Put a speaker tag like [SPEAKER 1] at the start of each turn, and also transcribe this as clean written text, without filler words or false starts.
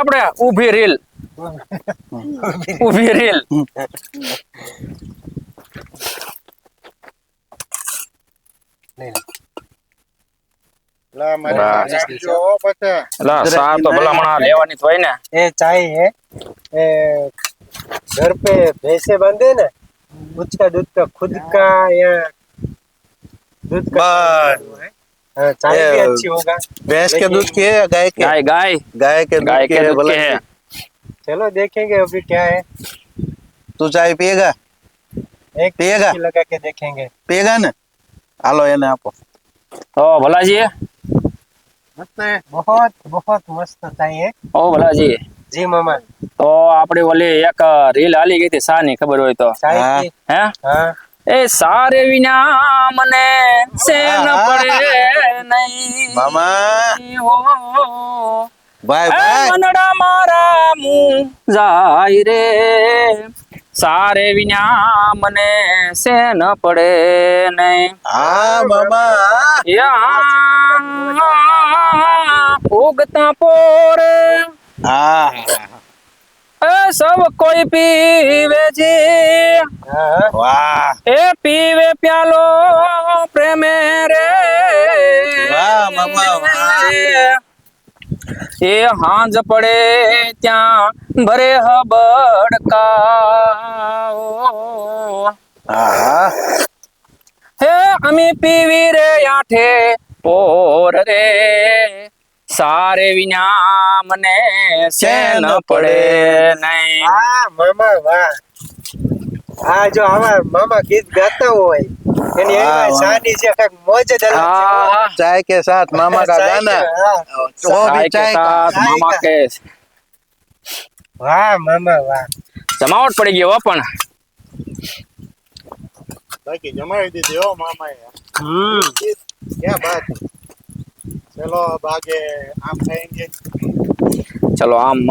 [SPEAKER 1] આપણે ઊભી રીલ ઊભી રીલ
[SPEAKER 2] લા મારી
[SPEAKER 1] વાહ.
[SPEAKER 2] માં રાખજો હો પછી.
[SPEAKER 1] લા સા તો ભલા મણા લેવાની તો હોય ને
[SPEAKER 3] ये चाय है घर पे भैंसे बांधे ना उसका दूध का खुद का या दूध का
[SPEAKER 2] बस।
[SPEAKER 3] हाँ, चाय भी
[SPEAKER 2] ये
[SPEAKER 3] अच्छी होगा
[SPEAKER 2] भैंस के
[SPEAKER 3] लेकिन-
[SPEAKER 2] दूध की है या गाय के?
[SPEAKER 1] ગાય ગાય
[SPEAKER 2] गाय के दूध
[SPEAKER 1] गाय
[SPEAKER 2] की
[SPEAKER 1] के
[SPEAKER 2] है
[SPEAKER 1] दूध
[SPEAKER 2] भला
[SPEAKER 1] के है
[SPEAKER 2] जी।
[SPEAKER 3] चलो देखेंगे अभी क्या है
[SPEAKER 2] तू चाय पिएगा?
[SPEAKER 3] एक
[SPEAKER 2] पिएगा?
[SPEAKER 3] चुटकी लगा के देखेंगे
[SPEAKER 2] पिएगा ना? हालो એને આપો.
[SPEAKER 1] તો ભલાજી
[SPEAKER 3] बहुत बहुत मस्त चाय है
[SPEAKER 1] ઓ ભલાજી
[SPEAKER 3] जी मामा
[SPEAKER 1] તો આપણી ઓલી એક રીલ હાલી ગઈ હતી સા ની ખબર હોય તો
[SPEAKER 3] चाय
[SPEAKER 2] हाँ।
[SPEAKER 3] की
[SPEAKER 1] હે
[SPEAKER 3] हाँ
[SPEAKER 1] એ સારે વિના મને સેન
[SPEAKER 2] હા.
[SPEAKER 1] પડે નહીં
[SPEAKER 2] મામા.
[SPEAKER 1] હો
[SPEAKER 2] भाई
[SPEAKER 1] એ
[SPEAKER 2] भाई
[SPEAKER 1] મનડા મારા મું જાય રે સારે વિના મને સેન પડે નહીં
[SPEAKER 2] हाँ मामा
[SPEAKER 1] યા ઉગતા પોરે
[SPEAKER 2] हाँ
[SPEAKER 1] એ સૌ કોઈ પીવે છે
[SPEAKER 3] हाँ
[SPEAKER 2] वाह
[SPEAKER 1] એ પીવે પ્યાલો પ્રેમે રે
[SPEAKER 2] વાહ, મામા, વાહ.
[SPEAKER 1] એ હાંજ પડે ત્યાં ભરે હબડકા
[SPEAKER 2] हाँ
[SPEAKER 1] હે અમે પીવી રે આઠે પોર રે સારે વિના મને સેન પડે નહીં
[SPEAKER 3] वाह मामा वाह हाँ जो हमारा मामा गीत गाता હોય એની
[SPEAKER 2] वाह,
[SPEAKER 3] એમાં
[SPEAKER 2] वाह।
[SPEAKER 3] શાदी છે કાંઈક મોજ જ અલગ છે હો।
[SPEAKER 1] આ
[SPEAKER 2] चाय के साथ मामा का
[SPEAKER 3] चाय
[SPEAKER 2] गाना
[SPEAKER 3] के- हाँ।
[SPEAKER 2] वो भी
[SPEAKER 1] चाय के
[SPEAKER 2] चाय का
[SPEAKER 1] साथ
[SPEAKER 3] चाय
[SPEAKER 1] मामा
[SPEAKER 3] का।
[SPEAKER 1] के
[SPEAKER 3] વાહ મામા વાહ
[SPEAKER 1] જમાવટ પડી ગયો હો પણ
[SPEAKER 2] बाकी जमाई दीजिए हो मामा ये क्या बात है चलो अब आगे आम खाएंगे
[SPEAKER 1] ચલો આમ